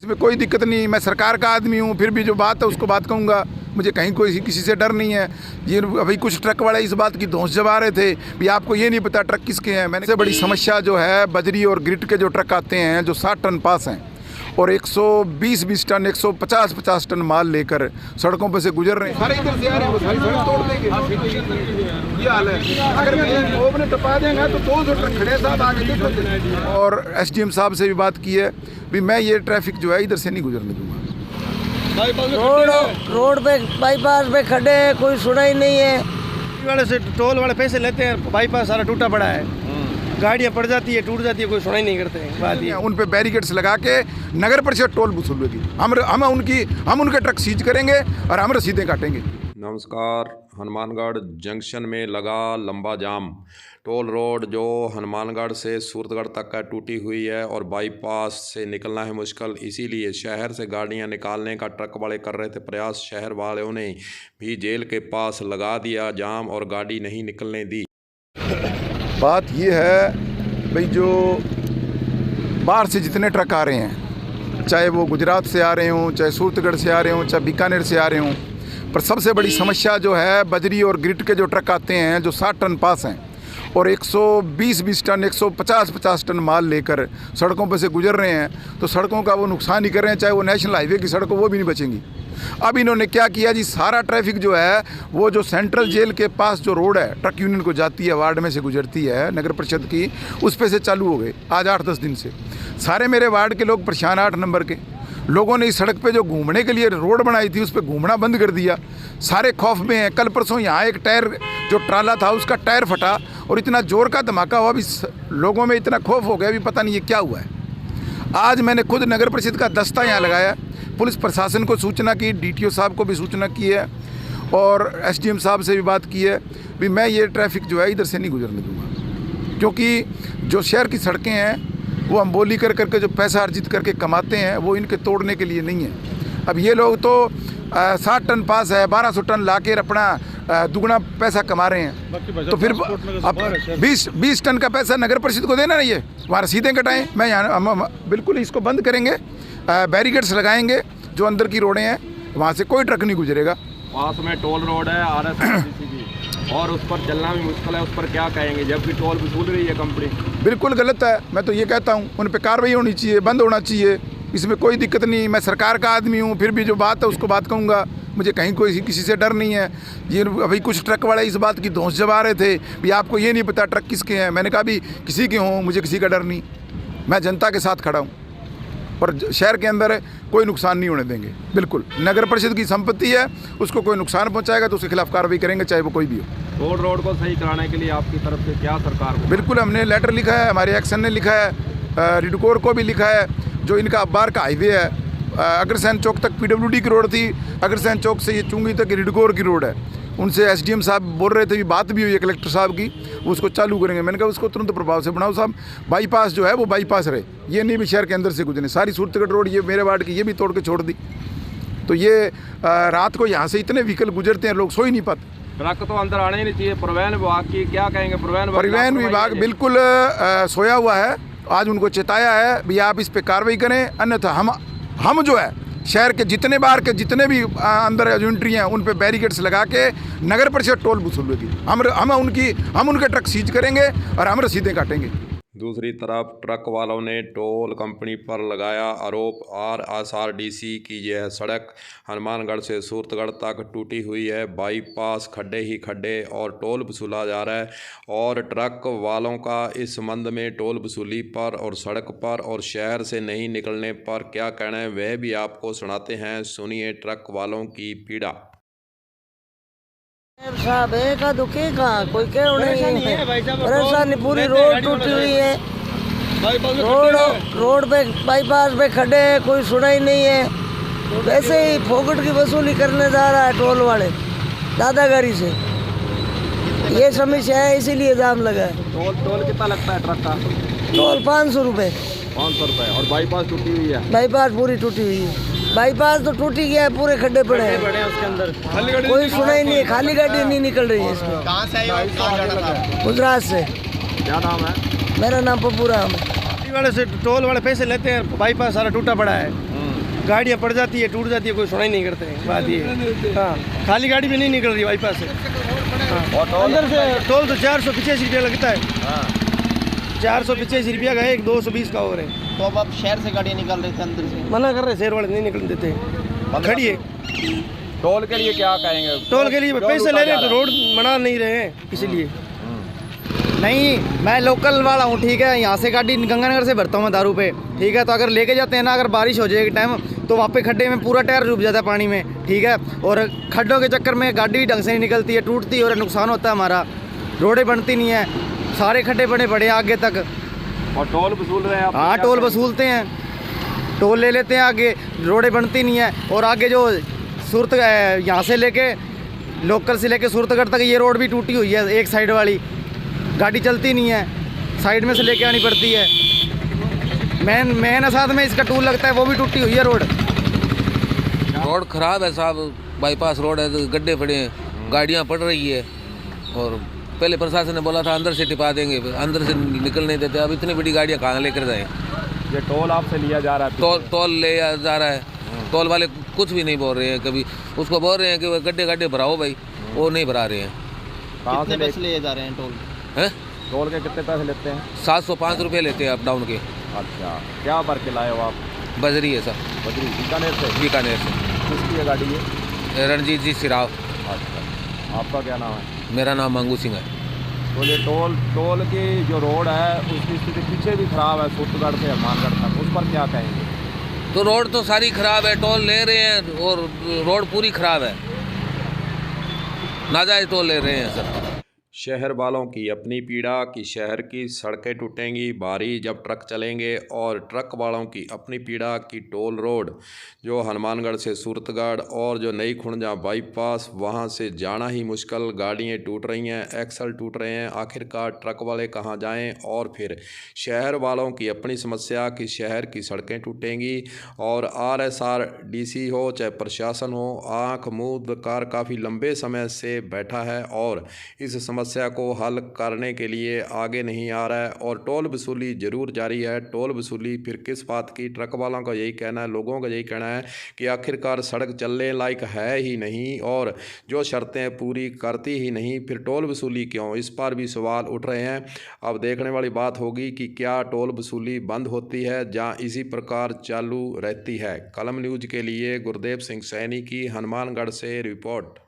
इसमें कोई दिक्कत नहीं, मैं सरकार का आदमी हूँ, फिर भी जो बात है उसको बात कहूँगा। मुझे कहीं कोई किसी से डर नहीं है। ये अभी कुछ ट्रक वाले इस बात की धौंस जमा रहे थे भी आपको ये नहीं पता ट्रक किसके हैं। मैंने से बड़ी समस्या जो है बजरी और ग्रिट के जो ट्रक आते हैं जो 60 टन पास हैं और 120 टन 150 टन माल लेकर सड़कों पर से गुजर रहे हैं। सारे इधर से आ रहे हैं, सारी सड़क तोड़ देंगे। ये हाल है। अगर मैं ओपन टपा देंगे तो 200 ट्रक खड़े साथ आगे देखो। और एसडीएम साहब से भी बात की है भी मैं ये ट्रैफिक जो है इधर से नहीं गुजरने दूंगा। रोड पे बाईपास पे खड़े हैं, कोई सुना ही नहीं है। वाले से टोल वाले पैसे लेते हैं, बाईपास सारा टूटा पड़ा है, गाड़ियाँ पड़ जाती है, टूट जाती है, कोई सुना ही नहीं करते हैं। उन पे बैरिकेड्स लगा के नगर परिषद टोल वसूलेगी। हम उनके ट्रक सीज करेंगे और हम रसीदें काटेंगे। नमस्कार। हनुमानगढ़ जंक्शन में लगा लंबा जाम। टोल रोड जो हनुमानगढ़ से सूरतगढ़ तक का टूटी हुई है और बाईपास से निकलना है मुश्किल, इसीलिए शहर से गाड़ियां निकालने का ट्रक वाले कर रहे थे प्रयास। शहर वालों ने भी जेल के पास लगा दिया जाम और गाड़ी नहीं निकलने दी। बात ये है भाई, जो बाहर से जितने ट्रक आ रहे हैं, चाहे वो गुजरात से आ रहे हों, चाहे सूरतगढ़ से आ रहे हों, चाहे बीकानेर से आ रहे हों, पर सबसे बड़ी समस्या जो है बजरी और ग्रिट के जो ट्रक आते हैं जो 60 टन पास हैं और 120 टन 150 टन माल लेकर सड़कों पर से गुजर रहे हैं, तो सड़कों का वो नुकसान ही कर रहे हैं। चाहे वो नेशनल हाईवे की सड़क हो, वो भी नहीं बचेंगी। अब इन्होंने क्या किया जी, सारा ट्रैफिक जो है वो जो सेंट्रल जेल के पास जो रोड है ट्रक यूनियन को जाती है, वार्ड में से गुजरती है नगर परिषद की, उस पे से चालू हो गए आज 8-10 दिन से। सारे मेरे वार्ड के लोग परेशान, 8 नंबर के लोगों ने इस सड़क पे जो घूमने के लिए रोड बनाई थी उस पर घूमना बंद कर दिया। सारे खौफ में हैं। कल परसों यहाँ एक टायर जो ट्राला था उसका टायर फटा और इतना जोर का धमाका हुआ, अभी लोगों में इतना खौफ हो गया, अभी पता नहीं ये क्या हुआ है। आज मैंने खुद नगर परिषद का दस्ता यहाँ लगाया, पुलिस प्रशासन को सूचना की, डीटीओ साहब को भी सूचना की है और एसडीएम साहब से भी बात की है भी मैं ये ट्रैफिक जो है इधर से नहीं गुजरने दूँगा। क्योंकि जो शहर की सड़कें हैं वो हम बोली कर करके जो पैसा अर्जित करके कमाते हैं वो इनके तोड़ने के लिए नहीं है। अब ये लोग तो 60 टन पास है, 1200 टन ला कर अपना दुगना पैसा कमा रहे हैं, तो फिर अब 20 टन का पैसा नगर परिषद को देना नहीं है, वहाँ रसीदें कटाएं। मैं यहाँ हम बिल्कुल इसको बंद करेंगे, बैरिकेड्स लगाएंगे, जो अंदर की रोडें हैं वहाँ से कोई ट्रक नहीं गुजरेगा। पास में टोल रोड है RSRTC की और उस पर चलना भी मुश्किल है, उस पर क्या कहेंगे जबकि टोल वसूल रही है कंपनी? बिल्कुल गलत है। मैं तो ये कहता हूँ उन पर कार्रवाई होनी चाहिए, बंद होना चाहिए। इसमें कोई दिक्कत नहीं, मैं सरकार का आदमी हूँ, फिर भी जो बात है उसको बात कहूँगा। मुझे कहीं कोई किसी से डर नहीं है। ये अभी कुछ ट्रक वाले इस बात की धौंस जमा रहे थे भी आपको ये नहीं पता ट्रक किसके हैं। मैंने कहा भी किसी के हों, मुझे किसी का डर नहीं, मैं जनता के साथ खड़ा हूँ और शहर के अंदर कोई नुकसान नहीं होने देंगे। बिल्कुल नगर परिषद की संपत्ति है, उसको कोई नुकसान पहुंचाएगा तो उसके खिलाफ कार्रवाई करेंगे, चाहे वो कोई भी हो। रोड को सही कराने के लिए आपकी तरफ से क्या सरकार को? बिल्कुल हमने लेटर लिखा है, हमारे एक्शन ने लिखा है, रिडकोर को भी लिखा है। जो इनका अब्बार का हाईवे है, अग्रसेन चौक तक PWD की रोड थी, अग्रसेन चौक से ये चुंगी तक रिडकोर की रोड है। उनसे एसडीएम साहब बोल रहे थे, बात भी हुई है कलेक्टर साहब की, वो उसको चालू करेंगे। मैंने कहा उसको तुरंत प्रभाव से बनाओ साहब, बाईपास जो है वो बाईपास रहे, ये नहीं भी शहर के अंदर से गुजरे। सारी सूरतगढ़ रोड ये मेरे वार्ड की ये भी तोड़ के छोड़ दी, तो ये रात को यहाँ से इतने व्हीकल गुजरते हैं, लोग सो ही नहीं पाते। ट्रक तो अंदर आने ही नहीं चाहिए। परिवहन विभाग की क्या कहेंगे? परिवहन विभाग बिल्कुल सोया हुआ है। आज उनको चेताया है भी आप इस पर कार्रवाई करें, अन्यथा हम जो है शहर के जितने बाहर के जितने भी अंदर एजेंट्री हैं उन पे बैरिकेड्स लगा के नगर परिषद टोल वसूलेगी। हम उनके ट्रक सीज करेंगे और हम रसीदें काटेंगे। दूसरी तरफ ट्रक वालों ने टोल कंपनी पर लगाया आरोप। RSRTC की यह सड़क हनुमानगढ़ से सूरतगढ़ तक टूटी हुई है, बाईपास खड्डे ही खड्डे और टोल वसूला जा रहा है। और ट्रक वालों का इस संबंध में टोल वसूली पर और सड़क पर और शहर से नहीं निकलने पर क्या कहना है वह भी आपको सुनाते हैं। सुनिए ट्रक वालों की पीड़ा। साहब एक दुखी कहाँ कोई क्यों नहीं है, परेशानी पूरी रोड टूटी हुई है, रोड पे बाईपास पे खड़े हैं, कोई सुना ही नहीं है। वैसे ही फोकट की वसूली करने जा रहा है टोल वाले दादागिरी से, ये समस्या है, इसीलिए जाम लगा है। टोल कितना लगता है ट्रक का? टोल 500 रुपये। 500 रुपये। और बाईपास टूटी हुई है? बाईपास पूरी टूटी हुई है, बाईपास तो टूटी गया है, पूरे खड्डे पड़े हैं उसके अंदर, कोई सुना ही नहीं है, खाली गाड़ी नहीं निकल रही है इसमें। कहाँ से आई? गुजरात से। क्या नाम है? मेरा नाम पप्पू राम है। वाले से टोल वाले पैसे लेते हैं, बाईपास सारा टूटा पड़ा है, गाड़ियाँ पड़ जाती है, टूट जाती है, कोई सुनाई नहीं करते हैं। बात ये हाँ, खाली गाड़ी भी नहीं निकल रही बाईपास से। हाँ, और टोल अंदर से टोल तो 485 रुपया लगता है। हाँ 485 रुपया का है, एक 220 का और है। तो अब आप शहर से गाड़ियाँ निकाल रहे थे अंदर से, मना कर रहे शहर वाले नहीं निकलने देते, खड़ी है। टोल के लिए क्या कहेंगे? टोल के लिए पैसे ले रहे हैं तो रोड बना नहीं रहे हैं इसलिए। नहीं, मैं लोकल वाला हूँ, ठीक है। यहाँ से गाड़ी गंगानगर से भरता हूँ मैं दारू पे, ठीक है। तो अगर लेके जाते हैं ना, अगर बारिश हो जाएगी टाइम, तो वहाँ पे खड्डे में पूरा टायर डूब जाता है पानी में, ठीक है। और खड्डों के चक्कर में गाड़ी भी ढंग से नहीं निकलती है, टूटती है और नुकसान होता है हमारा। रोडें बनती नहीं है, सारे खड्डे बड़े बड़े आगे तक। और टोल वसूल रहे हैं आप? हाँ, टोल वसूलते हैं, टोल ले लेते हैं आगे, रोडें बनती नहीं है। और आगे जो सूरत यहाँ से लेके लोकल से लेके सूरतगढ़ तक ये रोड भी टूटी हुई है, एक साइड वाली गाड़ी चलती नहीं है, साइड में से लेके आनी पड़ती है। मेन साथ में इसका टूल लगता है, वो भी टूटी हुई है रोड। रोड ख़राब है साहब, बाईपास रोड है तो गड्ढे पड़े हैं, गाड़ियाँ पड़ रही है। और पहले प्रशासन ने बोला था अंदर से टिपा देंगे, अंदर से निकल नहीं देते। अब इतनी बड़ी गाड़ियाँ कहाँ लेकर जाएँ? ये टोल आपसे लिया जा रहा है? टोल ले जा रहा है, टोल वाले कुछ भी नहीं बोल रहे हैं। कभी उसको बोल रहे हैं कि गड्ढे गड्ढे भराओ भाई, वो नहीं भरा रहे हैं। कहाँ से पैसे ले जा रहे हैं टोल? हैं? टोल के कितने पैसे लेते हैं? 705 रुपये लेते हैं अप डाउन के। अच्छा, क्या भर के लाए हो आप? बजरी है सर, बजरी बीकानेर से? बीकानेर से। किसकी है गाड़ी ये? रणजीत जी सिराव। अच्छा, आपका क्या नाम है? मेरा नाम मंगू सिंह है। तो ये टोल की जो रोड है उसकी स्थिति पीछे भी खराब है, सूरतगढ़ से हनुमानगढ़ तक, उस पर क्या कहेंगे? तो रोड तो सारी ख़राब है, टोल ले रहे हैं और रोड पूरी ख़राब है, नाजायज़ टोल ले रहे हैं सर। शहर वालों की अपनी पीड़ा कि शहर की सड़कें टूटेंगी भारी जब ट्रक चलेंगे, और ट्रक वालों की अपनी पीड़ा कि टोल रोड जो हनुमानगढ़ से सूरतगढ़ और जो नई खुर्जा बाईपास वहां से जाना ही मुश्किल, गाड़ियाँ टूट रही हैं, एक्सल टूट रहे हैं। आखिरकार ट्रक वाले कहां जाएं? और फिर शहर वालों की अपनी समस्या कि शहर की सड़कें टूटेंगी, और RSRDC हो चाहे प्रशासन हो, आँख मुँह कार काफ़ी लंबे समय से बैठा है और इस समस्या को हल करने के लिए आगे नहीं आ रहा है। और टोल वसूली ज़रूर जारी है। टोल वसूली फिर किस बात की? ट्रक वालों का यही कहना है, लोगों का यही कहना है कि आखिरकार सड़क चलने लायक है ही नहीं और जो शर्तें पूरी करती ही नहीं, फिर टोल वसूली क्यों? इस पर भी सवाल उठ रहे हैं। अब देखने वाली बात होगी कि क्या टोल वसूली बंद होती है या इसी प्रकार चालू रहती है। कलम न्यूज़ के लिए गुरदेव सिंह सैनी की हनुमानगढ़ से रिपोर्ट।